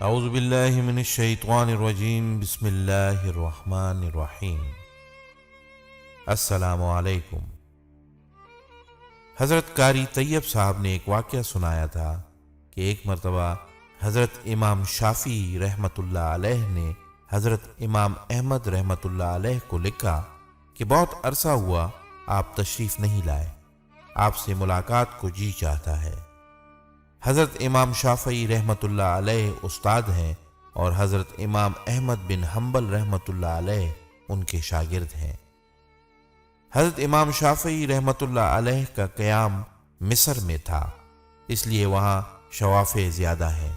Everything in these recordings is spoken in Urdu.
اعوذ باللہ من الشیطان الرجیم بسم اللہ الرحمن الرحیم۔ السلام علیکم۔ حضرت قاری طیب صاحب نے ایک واقعہ سنایا تھا کہ ایک مرتبہ حضرت امام شافعی رحمۃ اللہ علیہ نے حضرت امام احمد رحمۃ اللہ علیہ کو لکھا کہ بہت عرصہ ہوا آپ تشریف نہیں لائے، آپ سے ملاقات کو جی چاہتا ہے۔ حضرت امام شافعی رحمۃ اللہ علیہ استاد ہیں اور حضرت امام احمد بن حنبل رحمۃ اللہ علیہ ان کے شاگرد ہیں۔ حضرت امام شافعی رحمۃ اللہ علیہ کا قیام مصر میں تھا، اس لیے وہاں شوافع زیادہ ہیں۔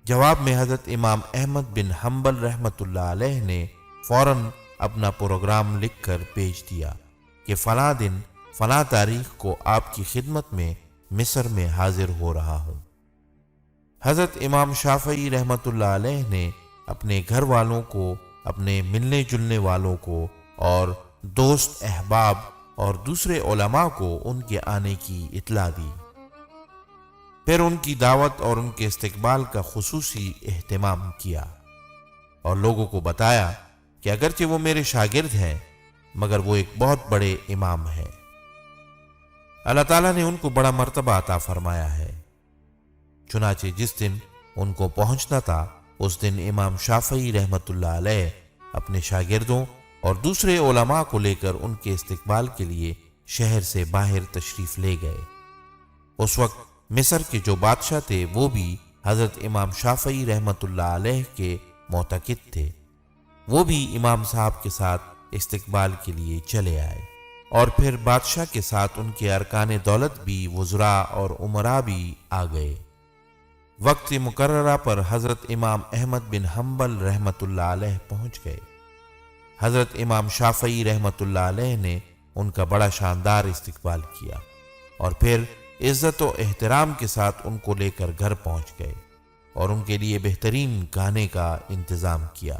جواب میں حضرت امام احمد بن حنبل رحمۃ اللہ علیہ نے فوراً اپنا پروگرام لکھ کر بھیج دیا کہ فلاں دن فلاں تاریخ کو آپ کی خدمت میں مصر میں حاضر ہو رہا ہوں۔ حضرت امام شافعی رحمۃ اللہ علیہ نے اپنے گھر والوں کو، اپنے ملنے جلنے والوں کو اور دوست احباب اور دوسرے علماء کو ان کے آنے کی اطلاع دی۔ پھر ان کی دعوت اور ان کے استقبال کا خصوصی اہتمام کیا اور لوگوں کو بتایا کہ اگرچہ وہ میرے شاگرد ہیں مگر وہ ایک بہت بڑے امام ہیں۔ اللہ تعالیٰ نے ان کو بڑا مرتبہ عطا فرمایا ہے۔ چنانچہ جس دن ان کو پہنچنا تھا اس دن امام شافعی رحمۃ اللہ علیہ اپنے شاگردوں اور دوسرے علماء کو لے کر ان کے استقبال کے لیے شہر سے باہر تشریف لے گئے۔ اس وقت مصر کے جو بادشاہ تھے وہ بھی حضرت امام شافعی رحمۃ اللہ علیہ کے معتقد تھے، وہ بھی امام صاحب کے ساتھ استقبال کے لیے چلے آئے، اور پھر بادشاہ کے ساتھ ان کے ارکان دولت بھی، وزراء اور امراء بھی آ گئے۔ وقت مقررہ پر حضرت امام احمد بن حنبل رحمۃ اللہ علیہ پہنچ گئے۔ حضرت امام شافعی رحمۃ اللہ علیہ نے ان کا بڑا شاندار استقبال کیا اور پھر عزت و احترام کے ساتھ ان کو لے کر گھر پہنچ گئے اور ان کے لیے بہترین کھانے کا انتظام کیا۔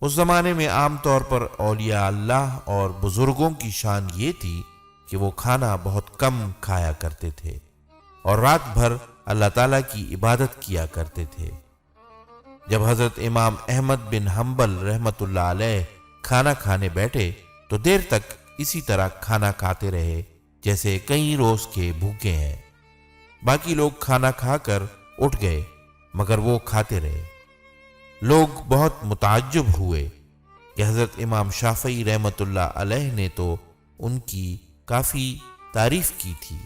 اس زمانے میں عام طور پر اولیاء اللہ اور بزرگوں کی شان یہ تھی کہ وہ کھانا بہت کم کھایا کرتے تھے اور رات بھر اللہ تعالیٰ کی عبادت کیا کرتے تھے۔ جب حضرت امام احمد بن حنبل رحمۃ اللہ علیہ کھانا کھانے بیٹھے تو دیر تک اسی طرح کھانا کھاتے رہے جیسے کئی روز کے بھوکے ہیں۔ باقی لوگ کھانا کھا کر اٹھ گئے مگر وہ کھاتے رہے۔ لوگ بہت متعجب ہوئے کہ حضرت امام شافعی رحمۃ اللہ علیہ نے تو ان کی کافی تعریف کی تھی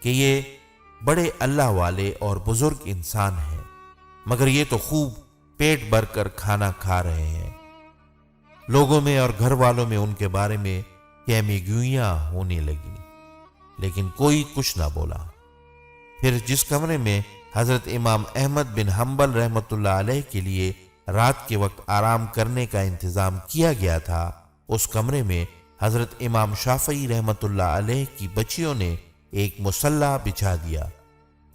کہ یہ بڑے اللہ والے اور بزرگ انسان ہیں، مگر یہ تو خوب پیٹ بھر کر کھانا کھا رہے ہیں۔ لوگوں میں اور گھر والوں میں ان کے بارے میں کہمی گوئیاں ہونے لگیں لیکن کوئی کچھ نہ بولا۔ پھر جس کمرے میں حضرت امام احمد بن حنبل رحمۃ اللہ علیہ کے لیے رات کے وقت آرام کرنے کا انتظام کیا گیا تھا، اس کمرے میں حضرت امام شافعی رحمۃ اللہ علیہ کی بچیوں نے ایک مصلی بچھا دیا،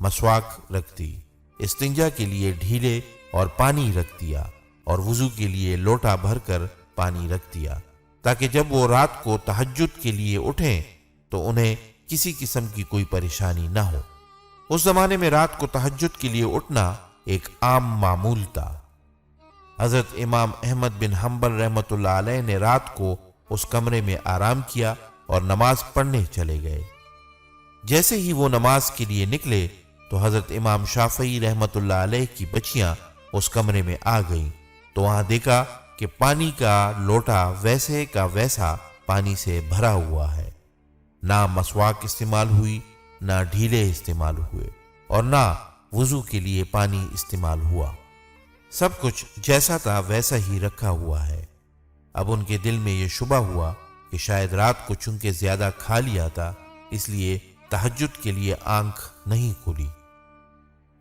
مسواک رکھ دی، استنجا کے لیے ڈھیلے اور پانی رکھ دیا اور وضو کے لیے لوٹا بھر کر پانی رکھ دیا تاکہ جب وہ رات کو تہجد کے لیے اٹھیں تو انہیں کسی قسم کی کوئی پریشانی نہ ہو۔ اس زمانے میں رات کو تہجد کے لیے اٹھنا ایک عام معمول تھا۔ حضرت امام احمد بن حنبل رحمۃ اللہ علیہ نے رات کو اس کمرے میں آرام کیا اور نماز پڑھنے چلے گئے۔ جیسے ہی وہ نماز کے لیے نکلے تو حضرت امام شافعی رحمۃ اللہ علیہ کی بچیاں اس کمرے میں آ گئیں تو وہاں دیکھا کہ پانی کا لوٹا ویسے کا ویسا پانی سے بھرا ہوا ہے، نہ مسواک استعمال ہوئی، نہ ڈھیلے استعمال ہوئے اور نہ وضو کے لیے پانی استعمال ہوا، سب کچھ جیسا تھا ویسا ہی رکھا ہوا ہے۔ اب ان کے دل میں یہ شبہ ہوا کہ شاید رات کو چونکہ زیادہ کھا لیا تھا اس لیے تہجد کے لیے آنکھ نہیں کھلی۔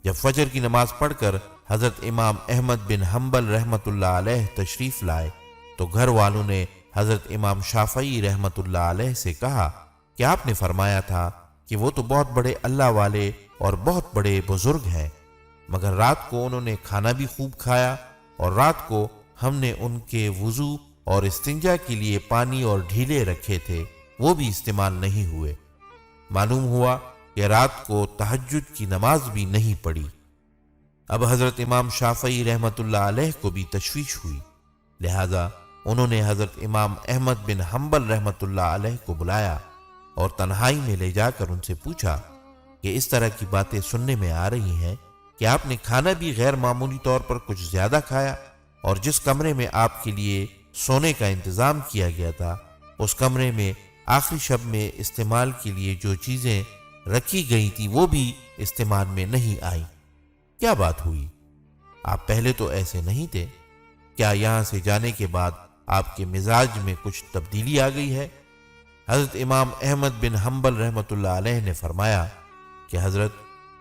جب فجر کی نماز پڑھ کر حضرت امام احمد بن حنبل رحمۃ اللہ علیہ تشریف لائے تو گھر والوں نے حضرت امام شافعی رحمۃ اللہ علیہ سے کہا کہ آپ نے فرمایا تھا کہ وہ تو بہت بڑے اللہ والے اور بہت بڑے بزرگ ہیں، مگر رات کو انہوں نے کھانا بھی خوب کھایا اور رات کو ہم نے ان کے وضو اور استنجا کے لیے پانی اور ڈھیلے رکھے تھے، وہ بھی استعمال نہیں ہوئے۔ معلوم ہوا کہ رات کو تہجد کی نماز بھی نہیں پڑھی۔ اب حضرت امام شافعی رحمۃ اللہ علیہ کو بھی تشویش ہوئی، لہذا انہوں نے حضرت امام احمد بن حنبل رحمۃ اللہ علیہ کو بلایا اور تنہائی میں لے جا کر ان سے پوچھا کہ اس طرح کی باتیں سننے میں آ رہی ہیں کہ آپ نے کھانا بھی غیر معمولی طور پر کچھ زیادہ کھایا، اور جس کمرے میں آپ کے لیے سونے کا انتظام کیا گیا تھا اس کمرے میں آخری شب میں استعمال کے لیے جو چیزیں رکھی گئی تھی وہ بھی استعمال میں نہیں آئیں۔ کیا بات ہوئی؟ آپ پہلے تو ایسے نہیں تھے، کیا یہاں سے جانے کے بعد آپ کے مزاج میں کچھ تبدیلی آ گئی ہے؟ حضرت امام احمد بن حنبل رحمۃ اللہ علیہ نے فرمایا کہ حضرت،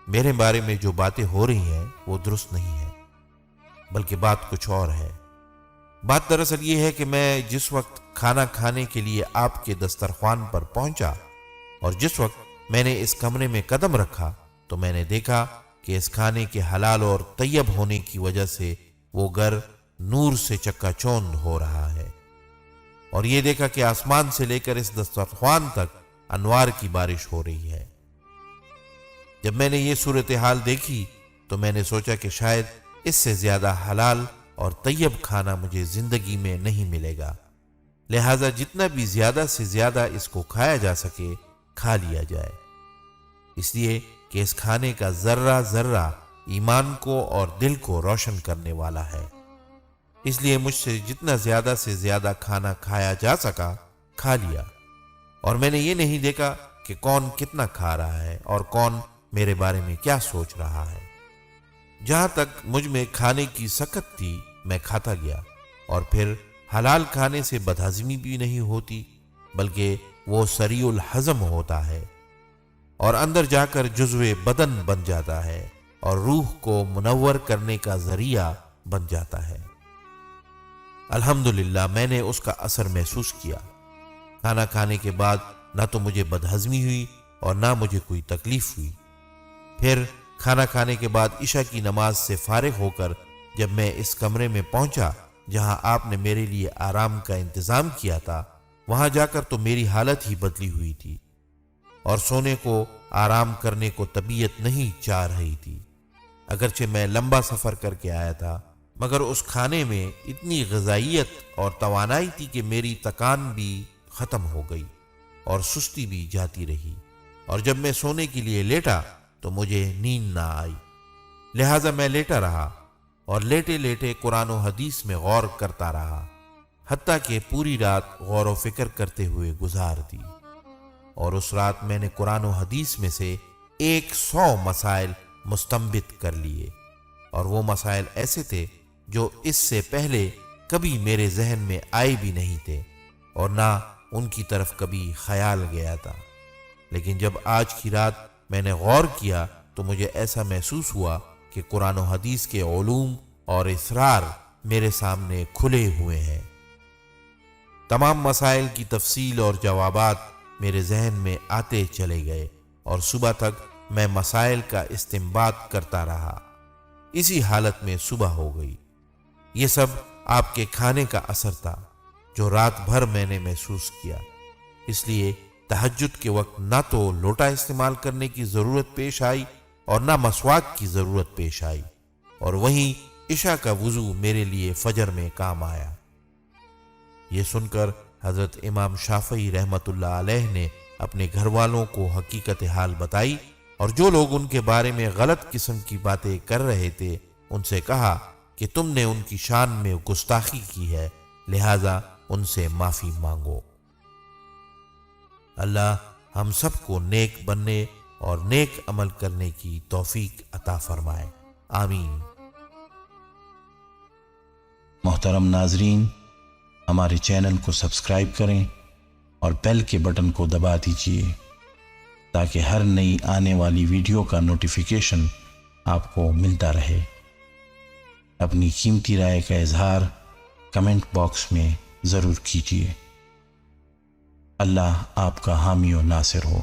میرے بارے میں جو باتیں ہو رہی ہیں وہ درست نہیں ہے، بلکہ بات کچھ اور ہے۔ بات دراصل یہ ہے کہ میں جس وقت کھانا کھانے کے لیے آپ کے دسترخوان پر پہنچا اور جس وقت میں نے اس کمرے میں قدم رکھا تو میں نے دیکھا کہ اس کھانے کے حلال اور طیب ہونے کی وجہ سے وہ گھر نور سے چکا چوند ہو رہا ہے، اور یہ دیکھا کہ آسمان سے لے کر اس دسترخوان تک انوار کی بارش ہو رہی ہے۔ جب میں نے یہ صورتحال دیکھی تو میں نے سوچا کہ شاید اس سے زیادہ حلال اور طیب کھانا مجھے زندگی میں نہیں ملے گا، لہذا جتنا بھی زیادہ سے زیادہ اس کو کھایا جا سکے کھا لیا جائے، اس لیے کہ اس کھانے کا ذرہ ذرہ ایمان کو اور دل کو روشن کرنے والا ہے۔ اس لیے مجھ سے جتنا زیادہ سے زیادہ کھانا کھایا جا سکا کھا لیا، اور میں نے یہ نہیں دیکھا کہ کون کتنا کھا رہا ہے اور کون میرے بارے میں کیا سوچ رہا ہے۔ جہاں تک مجھ میں کھانے کی سکت تھی میں کھاتا گیا، اور پھر حلال کھانے سے بدہضمی بھی نہیں ہوتی بلکہ وہ سریع الہضم ہوتا ہے اور اندر جا کر جزو بدن بن جاتا ہے اور روح کو منور کرنے کا ذریعہ بن جاتا ہے۔ الحمدللہ میں نے اس کا اثر محسوس کیا۔ کھانا کھانے کے بعد نہ تو مجھے بدہضمی ہوئی اور نہ مجھے کوئی تکلیف ہوئی۔ پھر کھانا کھانے کے بعد عشاء کی نماز سے فارغ ہو کر جب میں اس کمرے میں پہنچا جہاں آپ نے میرے لیے آرام کا انتظام کیا تھا، وہاں جا کر تو میری حالت ہی بدلی ہوئی تھی اور سونے کو آرام کرنے کو طبیعت نہیں چاہ رہی تھی۔ اگرچہ میں لمبا سفر کر کے آیا تھا مگر اس کھانے میں اتنی غذائیت اور توانائی تھی کہ میری تکان بھی ختم ہو گئی اور سستی بھی جاتی رہی، اور جب میں سونے کے لیے لیٹا تو مجھے نیند نہ آئی، لہذا میں لیٹا رہا اور لیٹے لیٹے قرآن و حدیث میں غور کرتا رہا، حتیٰ کہ پوری رات غور و فکر کرتے ہوئے گزار دی، اور اس رات میں نے قرآن و حدیث میں سے 100 مسائل مستنبط کر لیے، اور وہ مسائل ایسے تھے جو اس سے پہلے کبھی میرے ذہن میں آئے بھی نہیں تھے اور نہ ان کی طرف کبھی خیال گیا تھا، لیکن جب آج کی رات میں نے غور کیا تو مجھے ایسا محسوس ہوا کہ قرآن و حدیث کے علوم اور اسرار میرے سامنے کھلے ہوئے ہیں۔ تمام مسائل کی تفصیل اور جوابات میرے ذہن میں آتے چلے گئے اور صبح تک میں مسائل کا استنباط کرتا رہا۔ اسی حالت میں صبح ہو گئی۔ یہ سب آپ کے کھانے کا اثر تھا جو رات بھر میں نے محسوس کیا، اس لیے تہجد کے وقت نہ تو لوٹا استعمال کرنے کی ضرورت پیش آئی اور نہ مسواک کی ضرورت پیش آئی، اور وہیں عشاء کا وضو میرے لیے فجر میں کام آیا۔ یہ سن کر حضرت امام شافعی رحمۃ اللہ علیہ نے اپنے گھر والوں کو حقیقت حال بتائی، اور جو لوگ ان کے بارے میں غلط قسم کی باتیں کر رہے تھے ان سے کہا کہ تم نے ان کی شان میں گستاخی کی ہے، لہذا ان سے معافی مانگو۔ اللہ ہم سب کو نیک بننے اور نیک عمل کرنے کی توفیق عطا فرمائے، آمین۔ محترم ناظرین، ہمارے چینل کو سبسکرائب کریں اور بیل کے بٹن کو دبا دیجیے تاکہ ہر نئی آنے والی ویڈیو کا نوٹیفیکیشن آپ کو ملتا رہے۔ اپنی قیمتی رائے کا اظہار کمنٹ باکس میں ضرور کیجیے۔ اللہ آپ کا حامی و ناصر ہو۔